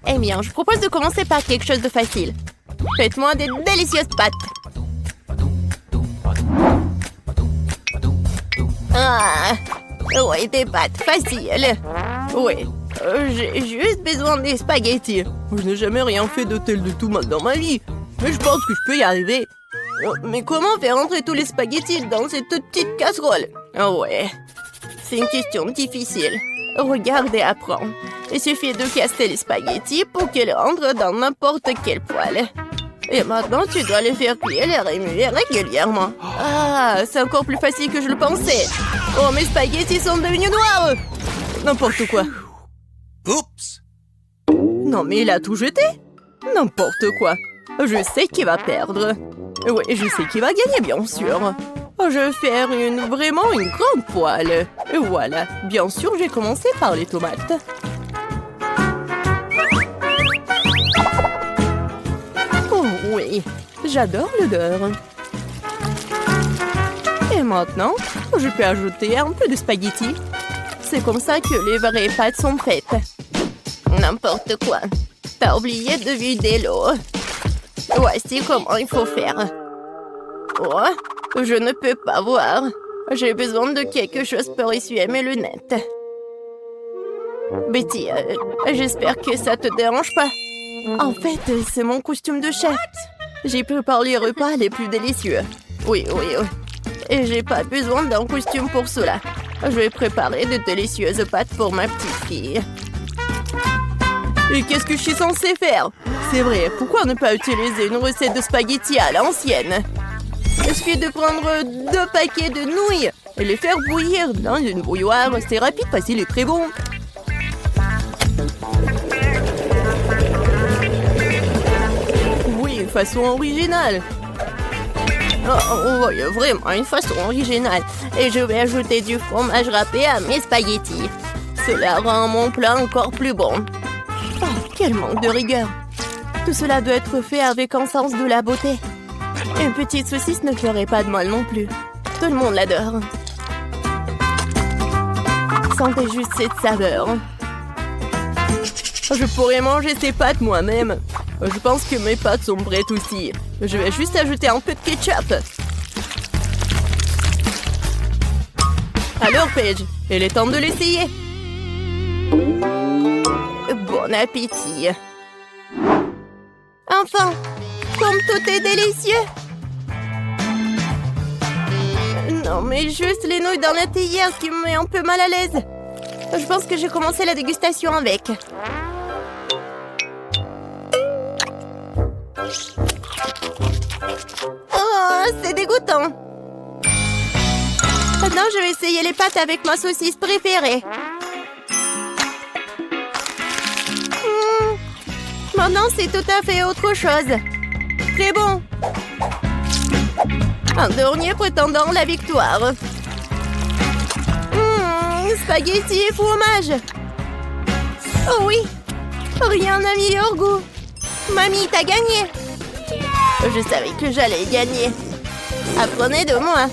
Eh bien, je propose de commencer par quelque chose de facile. Faites-moi des délicieuses pâtes. Ah, ouais, des pâtes faciles. Ouais, j'ai juste besoin des spaghettis. Je n'ai jamais rien fait de tel de tout mal dans ma vie. Mais je pense que je peux y arriver. Mais comment faire entrer tous les spaghettis dans cette petite casserole? Ah ouais, c'est une question difficile. Regarde et apprends. Il suffit de casser les spaghettis pour qu'ils rentrent dans n'importe quel poêle. Et maintenant, tu dois les faire cuire et les remuer régulièrement. Ah, c'est encore plus facile que je le pensais. Oh, mes spaghettis sont devenus noirs. N'importe quoi. Oups! Non, mais il a tout jeté. N'importe quoi. Je sais qui va perdre. Oui, je sais qui va gagner, bien sûr. Je vais faire vraiment une grande poêle. Et voilà. Bien sûr, j'ai commencé par les tomates. Oh oui, j'adore l'odeur. Et maintenant, je peux ajouter un peu de spaghettis. C'est comme ça que les vraies pâtes sont prêtes. N'importe quoi. T'as oublié de vider l'eau. Voici comment il faut faire. Oh, je ne peux pas voir. J'ai besoin de quelque chose pour essuyer mes lunettes. Betty, j'espère que ça te dérange pas. En fait, c'est mon costume de chef. J'ai préparé les repas les plus délicieux. Oui. Et j'ai pas besoin d'un costume pour cela. Je vais préparer de délicieuses pâtes pour ma petite fille. Et qu'est-ce que je suis censée faire? C'est vrai, pourquoi ne pas utiliser une recette de spaghettis à l'ancienne? Il suffit de prendre 2 paquets de nouilles et les faire bouillir dans une bouilloire. C'est rapide, facile et très bon. Oui, une façon originale. Oh, oui, vraiment une façon originale. Et je vais ajouter du fromage râpé à mes spaghettis. Cela rend mon plat encore plus bon. Oh, quel manque de rigueur. Tout cela doit être fait avec un sens de la beauté. Une petite saucisse ne ferait pas de mal non plus. Tout le monde l'adore. Sentez juste cette saveur. Je pourrais manger ces pâtes moi-même. Je pense que mes pâtes sont prêtes aussi. Je vais juste ajouter un peu de ketchup. Alors, Paige, il est temps de l'essayer. Bon appétit. Enfin, comme tout est délicieux. Non, mais juste les nouilles dans la théière qui me met un peu mal à l'aise. Je pense que j'ai commencé la dégustation avec. Oh, c'est dégoûtant. Maintenant, je vais essayer les pâtes avec ma saucisse préférée. Maintenant, c'est tout à fait autre chose. Très bon. Un dernier prétendant la victoire. Spaghetti et fromage. Oh oui, rien n'a meilleur goût. Mamie, t'as gagné. Je savais que j'allais gagner. Apprenez de moi.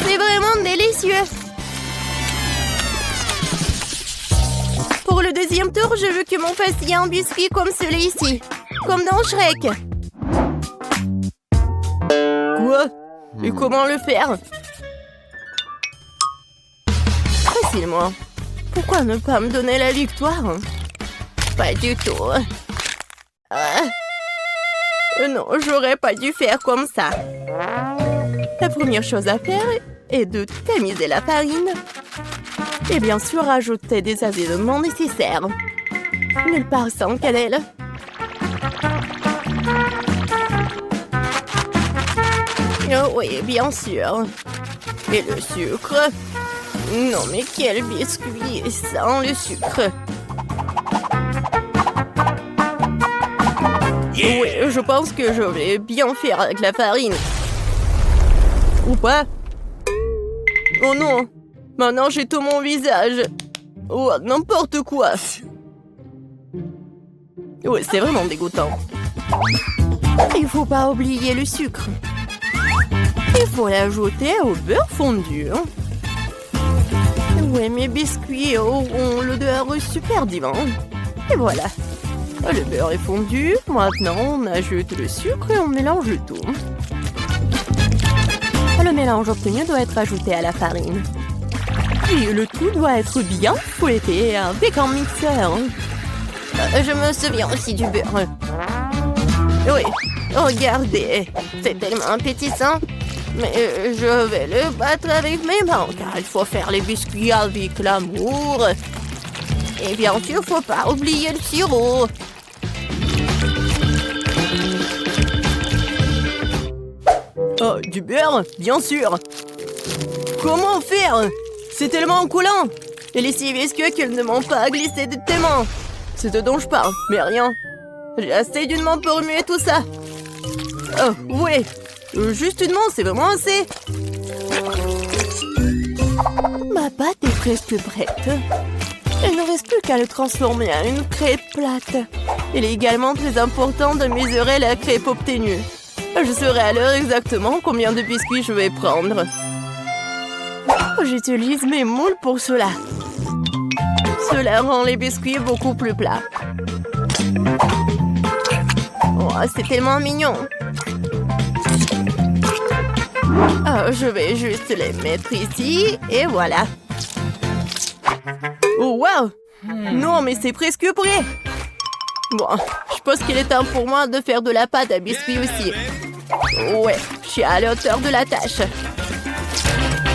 C'est vraiment délicieux. Pour le deuxième tour, je veux que mon fasse un biscuit comme celui-ci. Comme dans Shrek. Quoi? Et comment le faire? Facilement. Pourquoi ne pas me donner la victoire? Pas du tout. Non, j'aurais pas dû faire comme ça. La première chose à faire est de tamiser la farine. Et bien sûr, ajouter des assaisonnements nécessaires. Nulle part sans cannelle. Oh oui, bien sûr. Et le sucre. Non, mais quel biscuit sans le sucre. Yeah. Oui, je pense que je vais bien faire avec la farine. Ou pas? Oh non! Maintenant, j'ai tout mon visage. Oh, n'importe quoi. Oui, c'est vraiment dégoûtant. Il faut pas oublier le sucre. Il faut l'ajouter au beurre fondu. Ouais, mes biscuits auront l'odeur super divin. Et voilà. Le beurre est fondu. Maintenant, on ajoute le sucre et on mélange le tout. Le mélange obtenu doit être ajouté à la farine. Puis le tout doit être bien fouetté avec un mixeur. Je me souviens aussi du beurre. Oui, regardez, c'est tellement appétissant. Mais je vais le battre avec mes mains, car il faut faire les biscuits avec l'amour. Et bien sûr, faut pas oublier le sirop. Oh, du beurre, bien sûr. Comment faire? C'est tellement coulant. Et les si visqueux qu'ils ne m'ont pas glissé de tes mains. C'est ce dont je parle, mais rien. J'ai assez d'une main pour remuer tout ça. Oh, ouais. Juste une main, c'est vraiment assez. Ma pâte est presque prête. Il ne reste plus qu'à le transformer en une crêpe plate. Il est également très important de mesurer la crêpe obtenue. Je saurai alors exactement combien de biscuits je vais prendre. J'utilise mes moules pour cela. Cela rend les biscuits beaucoup plus plats. Oh, c'est tellement mignon. Oh, je vais juste les mettre ici et voilà. Oh, wow! Non, mais c'est presque prêt. Bon, je pense qu'il est temps pour moi de faire de la pâte à biscuits aussi. Ouais, je suis à la hauteur de la tâche.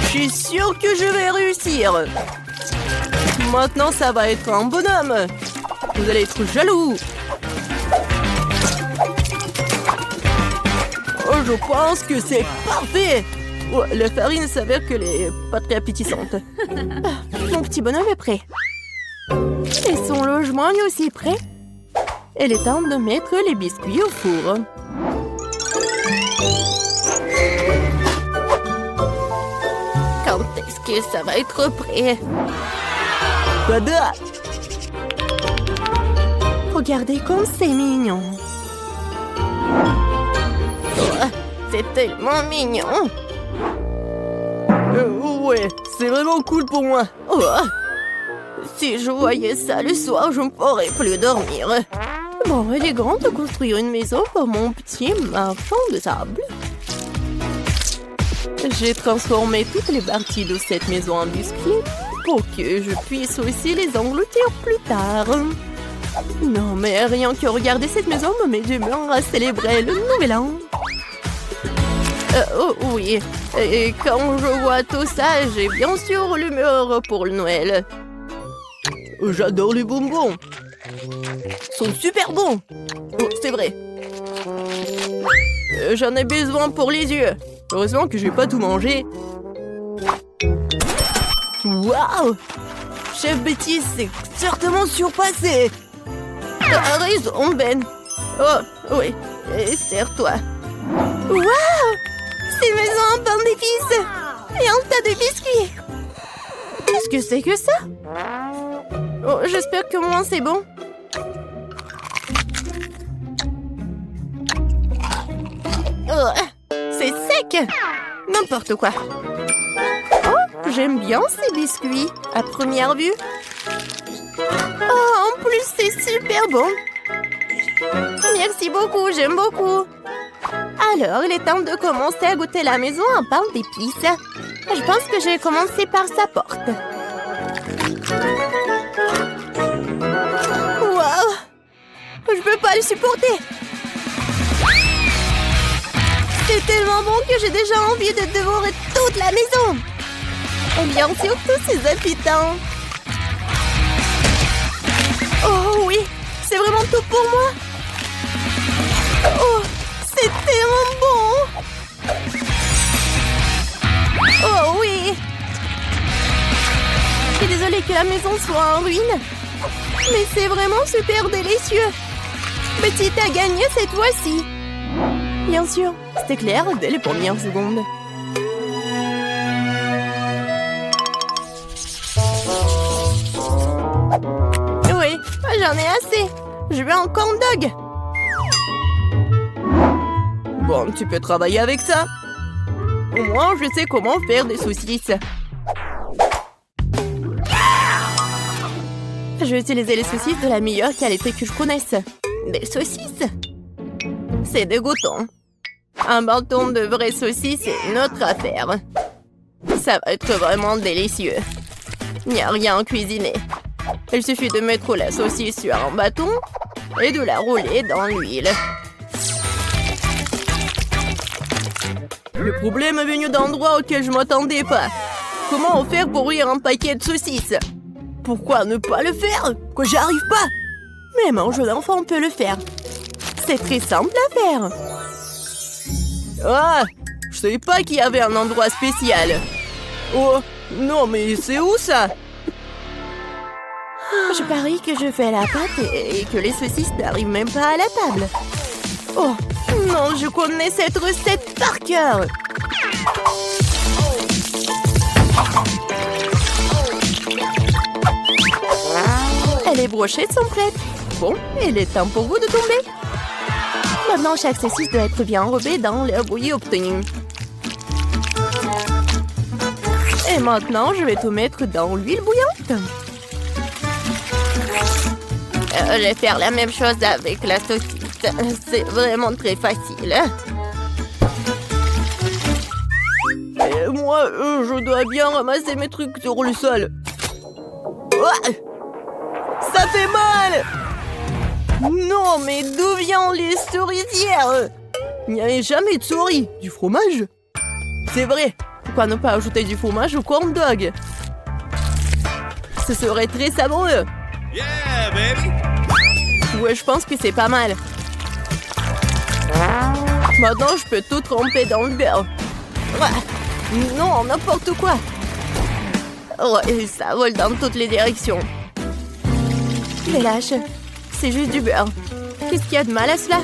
Je suis sûre que je vais réussir. Maintenant, ça va être un bonhomme. Vous allez être jaloux. Oh, je pense que c'est parfait. Oh, la farine s'avère qu'elle est pas très appétissante. Mon petit bonhomme est prêt. Et son logement est aussi prêt. Il est temps de mettre les biscuits au four. Quand est-ce que ça va être prêt? Tada! Regardez comme c'est mignon. Oh, c'est tellement mignon. Ouais, c'est vraiment cool pour moi. Oh, si je voyais ça le soir, je ne pourrais plus dormir. Bon, il est grand de construire une maison pour mon petit marchand de sable. J'ai transformé toutes les parties de cette maison en biscuits pour que je puisse aussi les engloutir plus tard. Non, mais rien que regarder cette maison me met d'humeur à célébrer le nouvel an. Oh oui, et quand je vois tout ça, j'ai bien sûr l'humeur pour le Noël. J'adore les bonbons. Ils sont super bons. Oh, c'est vrai. J'en ai besoin pour les yeux. Heureusement que je vais pas tout manger. Waouh! Chef Betty s'est certainement surpassé. T'as raison, Ben. Oh, oui. Et serre-toi. Waouh! C'est maison en pain d'épices. Et un tas de biscuits. Qu'est-ce que c'est que ça? Oh, j'espère que moi c'est bon. Oh, c'est sec. N'importe quoi. Oh, j'aime bien ces biscuits à première vue. Oh, en plus c'est super bon. Merci beaucoup, j'aime beaucoup. Alors, il est temps de commencer à goûter la maison en pain d'épices. Je pense que je vais commencer par sa porte. Wow! Je peux pas le supporter. C'est tellement bon que j'ai déjà envie de dévorer toute la maison. Et bien sûr, tous ces habitants. Oh oui, c'est vraiment tout pour moi. Oh, c'est tellement bon. Oh oui. Je suis désolée que la maison soit en ruine. Mais c'est vraiment super délicieux. Betty a gagné cette fois-ci. Bien sûr, c'était clair dès les premières secondes. Oui, j'en ai assez. Je veux un corn dog. Bon, tu peux travailler avec ça. Au moins, je sais comment faire des saucisses. Je vais utiliser les saucisses de la meilleure qualité que je connaisse. Des saucisses? C'est dégoûtant. Un bâton de vraies saucisses est une autre affaire. Ça va être vraiment délicieux. Il n'y a rien à cuisiner. Il suffit de mettre la saucisse sur un bâton et de la rouler dans l'huile. Le problème est venu d'endroits auxquels je ne m'attendais pas. Comment faire pour ouvrir un paquet de saucisses? Pourquoi ne pas le faire? Que j'y arrive pas? Mais mon jeu d'enfant peut le faire. C'est très simple à faire. Ah, je savais pas qu'il y avait un endroit spécial. Oh, non mais c'est où ça? Je parie que je fais la pâte et que les saucisses n'arrivent même pas à la table. Oh, non, je connais cette recette par cœur. Les brochettes sont prêtes. Bon, il est temps pour vous de tomber. Maintenant, chaque saucisse doit être bien enrobée dans l'air bouilli obtenu. Et maintenant, je vais tout mettre dans l'huile bouillante. Je vais faire la même chose avec la saucisse. C'est vraiment très facile. Et moi, je dois bien ramasser mes trucs sur le sol. Oh! Ça fait mal! Non, mais d'où viennent les souricières? Il n'y avait jamais de souris. Du fromage? C'est vrai. Pourquoi ne pas ajouter du fromage au corn dog? Ce serait très savoureux. Yeah, baby! Ouais, je pense que c'est pas mal. Maintenant, je peux tout tremper dans le beurre. Ouais. Non, n'importe quoi. Ouais, ça vole dans toutes les directions. Mais lâche, c'est juste du beurre. Qu'est-ce qu'il y a de mal à cela?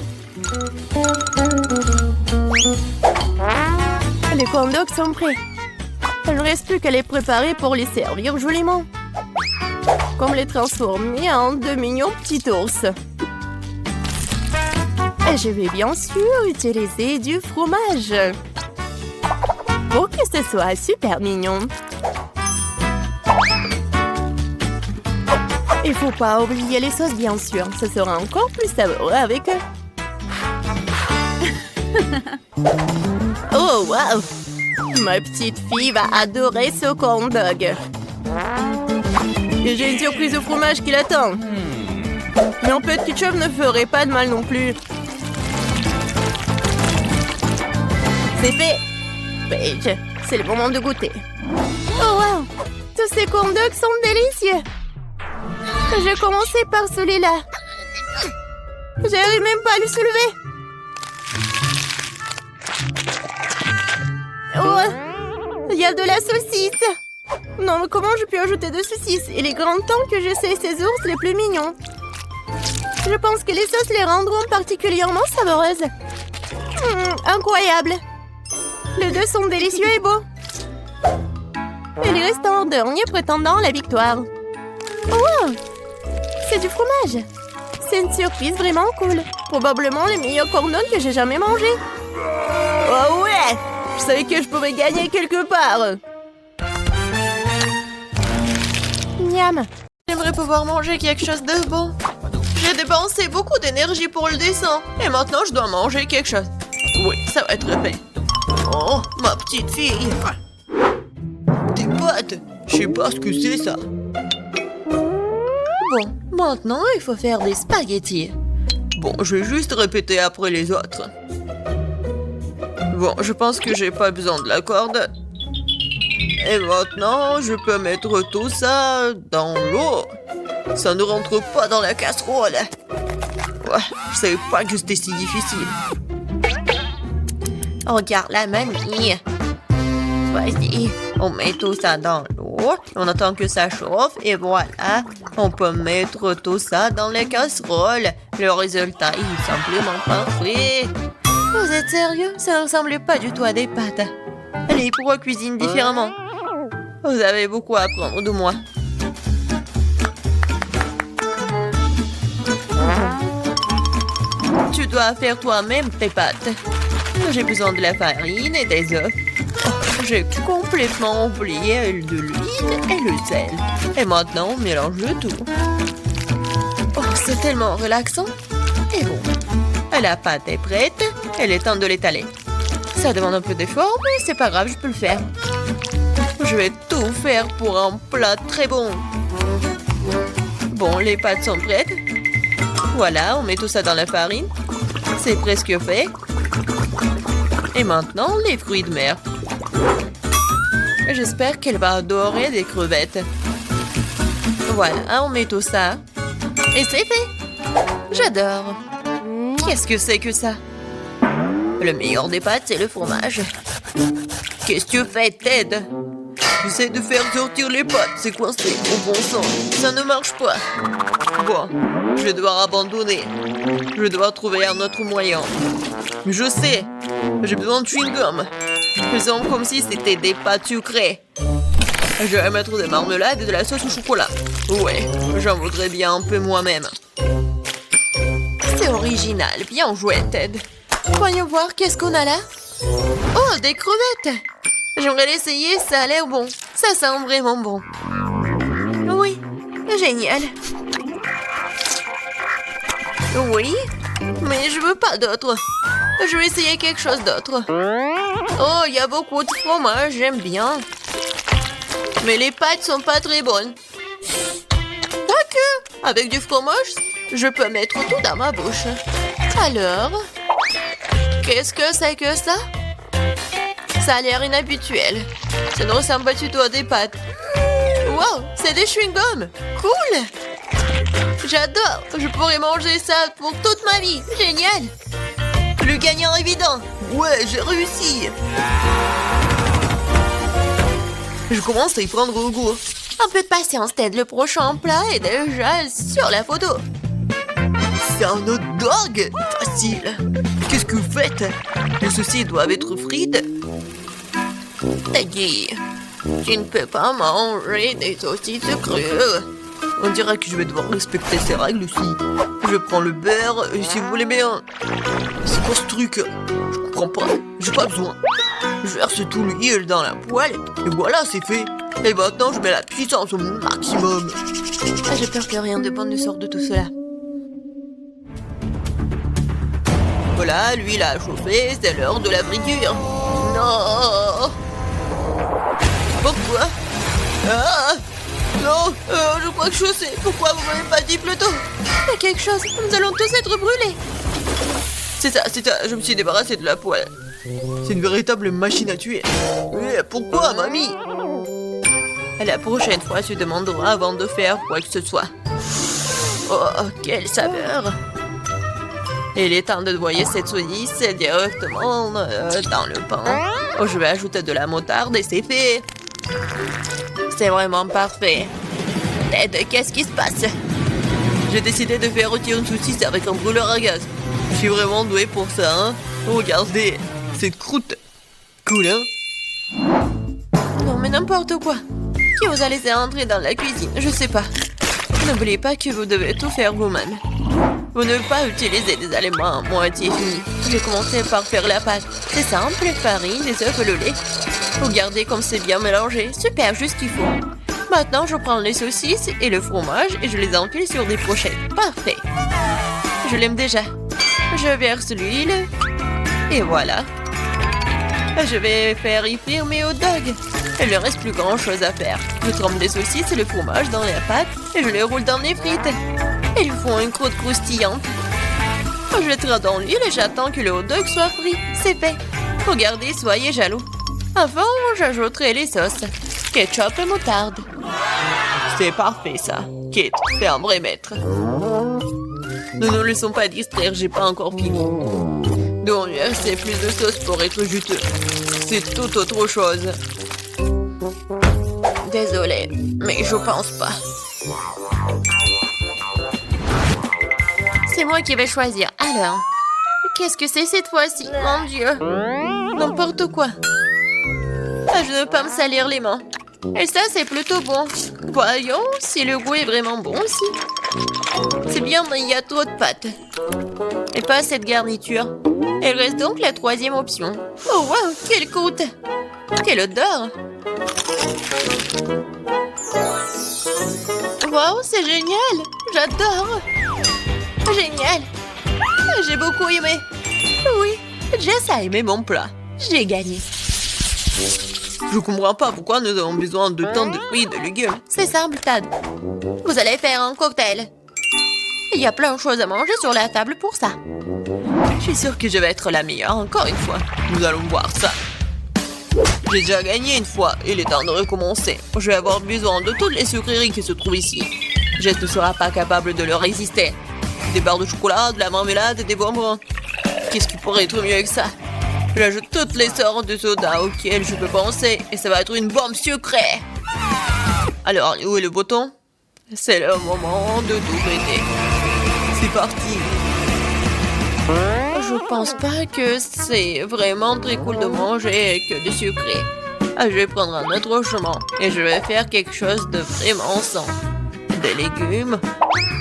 Les corn dogs sont prêts. Il ne reste plus qu'à les préparer pour les servir joliment. Comme les transformer en de mignons petits ours. Et je vais bien sûr utiliser du fromage. Pour que ce soit super mignon. Il faut pas oublier les sauces, bien sûr. Ce sera encore plus savoureux avec eux. Oh, wow! Ma petite fille va adorer ce corn dog. Et j'ai une surprise au fromage qui l'attend. Mais un peu de ketchup ne ferait pas de mal non plus. C'est fait! Paige, c'est le moment de goûter. Oh, wow! Tous ces corn dogs sont délicieux! Je vais commencer par celui-là. J'arrive même pas à le soulever. Oh, il y a de la saucisse. Non, mais comment je peux ajouter de saucisses? Il est grand temps que j'essaie ces ours les plus mignons. Je pense que les sauces les rendront particulièrement savoureuses. Incroyable. Les deux sont délicieux et beaux. Il reste un dernier prétendant à la victoire. Oh, c'est du fromage. C'est une surprise vraiment cool. Probablement le meilleur corn dog que j'ai jamais mangé. Oh ouais! Je savais que je pouvais gagner quelque part. Miam. J'aimerais pouvoir manger quelque chose de bon. J'ai dépensé beaucoup d'énergie pour le dessin. Et maintenant, je dois manger quelque chose. Oui, ça va être fait. Oh, ma petite fille. Des pâtes. Je sais pas ce que c'est ça. Bon, maintenant, il faut faire des spaghettis. Bon, je vais juste répéter après les autres. Bon, je pense que j'ai pas besoin de la corde. Et maintenant, je peux mettre tout ça dans l'eau. Ça ne rentre pas dans la casserole. Ouais, je savais pas que c'était si difficile. Regarde la mamie. Vas-y, on met tout ça dans l'eau. On attend que ça chauffe et voilà. On peut mettre tout ça dans les casseroles. Le résultat est simplement parfait. Vous êtes sérieux? Ça ne ressemble pas du tout à des pâtes. Allez, pourquoi cuisine différemment? Vous avez beaucoup à apprendre de moi. Tu dois faire toi-même tes pâtes. J'ai besoin de la farine et des œufs. Oh, j'ai complètement oublié de l'huile et le sel. Et maintenant, on mélange le tout. Oh, c'est tellement relaxant. Et bon, la pâte est prête. Il est temps de l'étaler. Ça demande un peu d'effort, mais c'est pas grave, je peux le faire. Je vais tout faire pour un plat très bon. Bon, les pâtes sont prêtes. Voilà, on met tout ça dans la farine. C'est presque fait. Et maintenant, les fruits de mer. J'espère qu'elle va adorer des crevettes. Voilà, on met tout ça. Et c'est fait. J'adore. Qu'est-ce que c'est que ça? Le meilleur des pâtes, c'est le fromage. Qu'est-ce que tu fais, Ted? J'essaie de faire sortir les pâtes, c'est coincé, au bon sens. Ça ne marche pas. Bon, je vais devoir abandonner. Je vais devoir trouver un autre moyen. Mais je sais, j'ai besoin de chewing-gum. Faisons comme si c'était des pâtes sucrées. Je vais mettre des marmelades et de la sauce au chocolat. Ouais, j'en voudrais bien un peu moi-même. C'est original, bien joué, Ted. Voyons voir, qu'est-ce qu'on a là? Oh, des crevettes! J'aimerais l'essayer, ça a l'air bon. Ça sent vraiment bon. Oui, génial. Oui, mais je veux pas d'autre. Je vais essayer quelque chose d'autre. Oh, il y a beaucoup de fromage, j'aime bien. Mais les pâtes sont pas très bonnes. Quoique, avec du fromage, je peux mettre tout dans ma bouche. Alors, qu'est-ce que c'est que ça? Ça a l'air inhabituel. Ça ne ressemble pas du tout à des pâtes. Wow, c'est des chewing-gums. Cool. J'adore. Je pourrais manger ça pour toute ma vie. Génial. Le gagnant évident. Ouais, j'ai réussi. Je commence à y prendre au goût. Un peu de patience, Ted. Le prochain plat est déjà sur la photo. C'est un hot dog. Facile. Qu'est-ce que vous faites? Les saucisses doivent être frites. Teddy, tu ne peux pas manger des saucisses crues. On dirait que je vais devoir respecter ces règles aussi. Je prends le beurre, et si vous voulez bien. C'est quoi ce truc? Je comprends pas. J'ai pas besoin. Je verse tout l'huile dans la poêle, et voilà, c'est fait. Et maintenant, je mets la puissance au maximum. Ah, j'ai peur que rien de bon ne sorte de tout cela. Voilà, l'huile a chauffé, c'est l'heure de la friture. Non! Pourquoi? Ah! Non! Je crois que je sais. Pourquoi vous m'avez pas dit plus tôt? Il y a quelque chose. Nous allons tous être brûlés. C'est ça. Je me suis débarrassée de la poêle. C'est une véritable machine à tuer. Mais pourquoi, mamie? La prochaine fois, tu demanderas avant de faire quoi que ce soit. Oh, quelle saveur! Il est temps de noyer cette saucisse directement dans le pain. Oh, je vais ajouter de la moutarde et c'est fait. C'est vraiment parfait. Ted, qu'est-ce qui se passe? J'ai décidé de faire rôtir une saucisse avec un brûleur à gaz. Je suis vraiment doué pour ça, hein? Regardez, cette croûte. Cool, hein? Non, mais n'importe quoi. Qui vous a laissé entrer dans la cuisine? Je sais pas. N'oubliez pas que vous devez tout faire vous-même. Vous ne devez pas utiliser des aliments à moitié finis. J'ai commencé par faire la pâte. C'est simple, farine, des œufs et le lait. Regardez comme c'est bien mélangé. Super, juste ce qu'il faut. Maintenant, je prends les saucisses et le fromage et je les enfile sur des brochettes. Parfait. Je l'aime déjà. Je verse l'huile. Et voilà. Je vais faire y frire mes hot dogs. Il ne reste plus grand chose à faire. Je trempe les saucisses et le fromage dans la pâte et je les roule dans les frites. Ils font une croûte croustillante. Je les tire dans l'huile et j'attends que le hot dog soit frit. C'est fait. Regardez, soyez jaloux. Avant, j'ajouterai les sauces. Ketchup et moutarde. C'est parfait, ça. Kate, t'es un vrai maître. Ne nous laissons pas distraire, j'ai pas encore fini. Donc, c'est plus de sauce pour être juteux. C'est tout autre chose. Désolée, mais je pense pas. C'est moi qui vais choisir. Alors, qu'est-ce que c'est cette fois-ci? Mon Dieu. N'importe quoi. Ah, je ne veux pas me salir les mains. Et ça, c'est plutôt bon. Voyons si le goût est vraiment bon aussi. C'est bien, mais il y a trop de pâtes. Et pas cette garniture. Il reste donc la troisième option. Oh, wow, quelle croûte! Quelle odeur! Wow, c'est génial! J'adore! Génial! J'ai beaucoup aimé. Oui, Jess a aimé mon plat. J'ai gagné. Je comprends pas pourquoi nous avons besoin de tant de fruits et de légumes. C'est simple, Tad. Vous allez faire un cocktail. Il y a plein de choses à manger sur la table pour ça. Je suis sûre que je vais être la meilleure encore une fois. Nous allons voir ça. J'ai déjà gagné une fois. Il est temps de recommencer. Je vais avoir besoin de toutes les sucreries qui se trouvent ici. Jess ne sera pas capable de leur résister. Des barres de chocolat, de la marmelade et des bonbons. Qu'est-ce qui pourrait être mieux que ça? J'ajoute toutes les sortes de sodas auxquelles je peux penser et ça va être une bombe sucrée. Alors, où est le bouton? C'est le moment de tout péter. C'est parti. Je pense pas que c'est vraiment très cool de manger que du sucré. Je vais prendre un autre chemin et je vais faire quelque chose de vraiment sain. Des légumes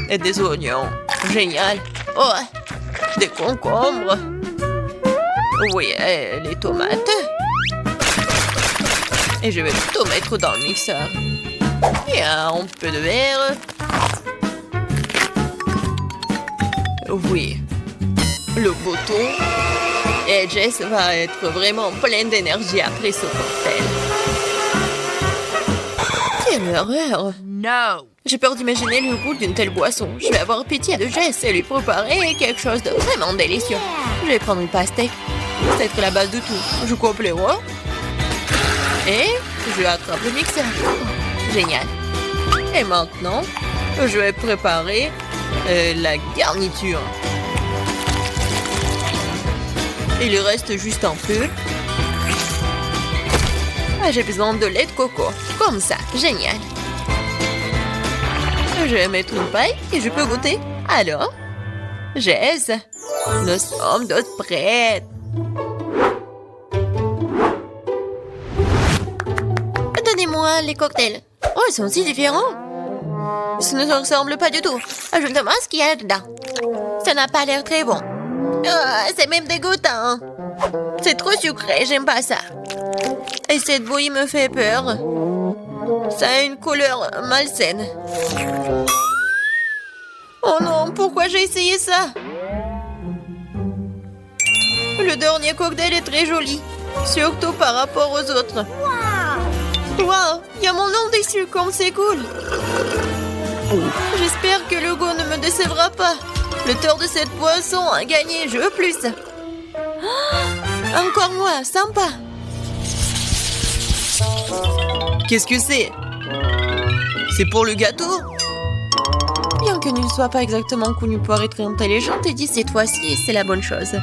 et des oignons. Génial. Oh, des concombres. Oui, et les tomates. Et je vais tout mettre dans le mixeur. Et un peu de verre. Oui. Le bouton. Et Jess va être vraiment pleine d'énergie après ce cocktail. Quelle horreur! No! J'ai peur d'imaginer le goût d'une telle boisson. Je vais avoir pitié de Jess et lui préparer quelque chose de vraiment délicieux. Je vais prendre une pastèque. C'est être la base de tout. Je coupe les rois. Et je attrape le mixeur. Génial. Et maintenant, je vais préparer la garniture. Il reste juste un peu. J'ai besoin de lait de coco. Comme ça. Génial. Je vais mettre une paille et je peux goûter. Alors, Jess, nous sommes toutes prêtes. Donnez-moi les cocktails. Oh, ils sont si différents. Ça ne se ressemble pas du tout. Ajoute-moi ce qu'il y a dedans. Ça n'a pas l'air très bon. C'est même dégoûtant. C'est trop sucré, j'aime pas ça. Et cette bouillie me fait peur. Ça a une couleur malsaine. Oh non, pourquoi j'ai essayé ça? Le dernier cocktail est très joli, surtout par rapport aux autres. Wow, il y a mon nom dessus, comme c'est cool. J'espère que le goût ne me décevra pas. Le tort de cette boisson a gagné, je veux plus. Encore moi, sympa. Qu'est-ce que c'est? C'est pour le gâteau? Bien que ne soit pas exactement connu pour être intelligent, Teddy, cette fois-ci, c'est la bonne chose.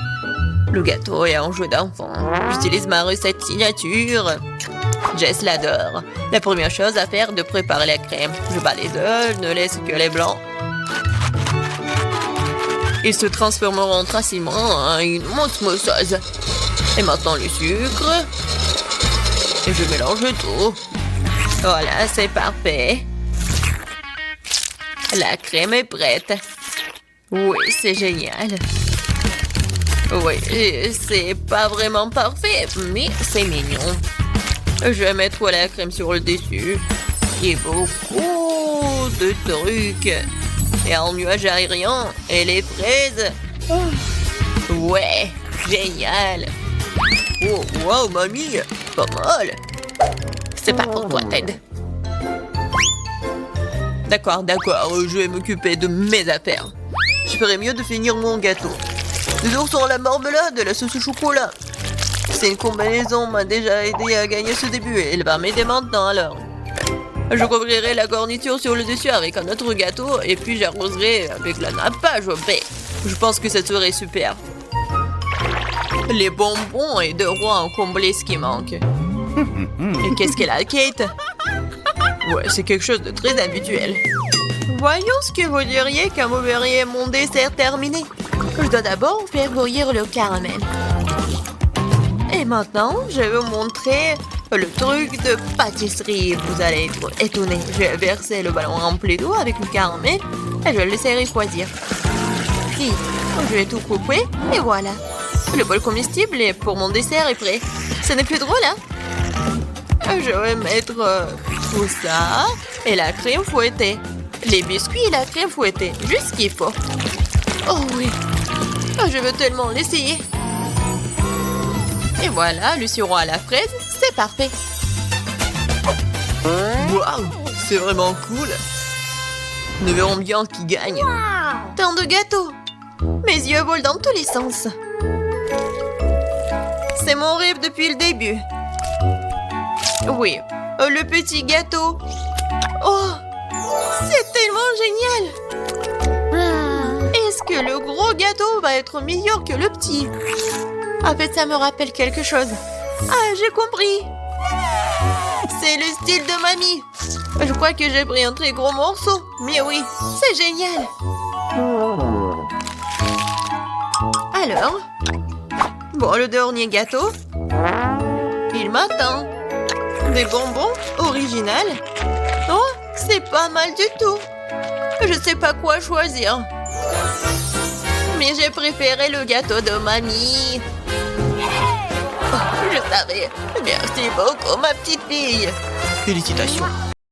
Le gâteau est un jeu d'enfant. J'utilise ma recette signature. Jess l'adore. La première chose à faire est de préparer la crème. Je bats les œufs, je ne laisse que les blancs. Ils se transformeront facilement en une osmosose. Et maintenant le sucre. Et je mélange tout. Voilà, c'est parfait. La crème est prête. Oui, c'est génial. Oui, c'est pas vraiment parfait, mais c'est mignon. Je vais mettre la crème sur le dessus. Et beaucoup de trucs. Et un nuage aérien. Et les fraises. Ouais, génial. Oh, wow, mamie, pas mal. C'est pas pour toi, Ted. D'accord, je vais m'occuper de mes affaires. Je ferais mieux de finir mon gâteau. Les ours ont la marmelade et la sauce au chocolat. C'est une combinaison m'a déjà aidé à gagner ce début et elle va m'aider maintenant alors. Je couvrirai la garniture sur le dessus avec un autre gâteau et puis j'arroserai avec la nappage au baie. Je pense que ça serait super. Les bonbons et de rois ont comblé ce qui manque. Et qu'est-ce qu'elle a, Kate? Ouais, c'est quelque chose de très habituel. Voyons ce que vous diriez quand vous verriez mon dessert terminé. Je dois d'abord faire bouillir le caramel. Et maintenant, je vais vous montrer le truc de pâtisserie. Vous allez être étonnés. Je vais verser le ballon rempli d'eau avec le caramel et je le laisserai refroidir. Puis, je vais tout couper et voilà. Le bol comestible pour mon dessert est prêt. Ce n'est plus drôle, hein? Je vais mettre tout ça et la crème fouettée. Les biscuits et la crème fouettée, juste ce qu'il faut. Oh oui, oh, je veux tellement l'essayer. Et voilà, le sirop à la fraise, c'est parfait. Waouh, c'est vraiment cool. Nous verrons bien qui gagne. Tant de gâteaux. Mes yeux volent dans tous les sens. C'est mon rêve depuis le début. Oui, le petit gâteau. Oh, c'est tellement génial. Est-ce que le gros gâteau va être meilleur que le petit? En fait, ça me rappelle quelque chose. Ah, j'ai compris. C'est le style de mamie. Je crois que j'ai pris un très gros morceau. Mais oui, c'est génial. Alors, bon, le dernier gâteau. Il m'attend. Des bonbons original. Oh, c'est pas mal du tout. Je sais pas quoi choisir. Mais j'ai préféré le gâteau de mamie. Oh, je savais. Merci beaucoup, ma petite fille. Félicitations.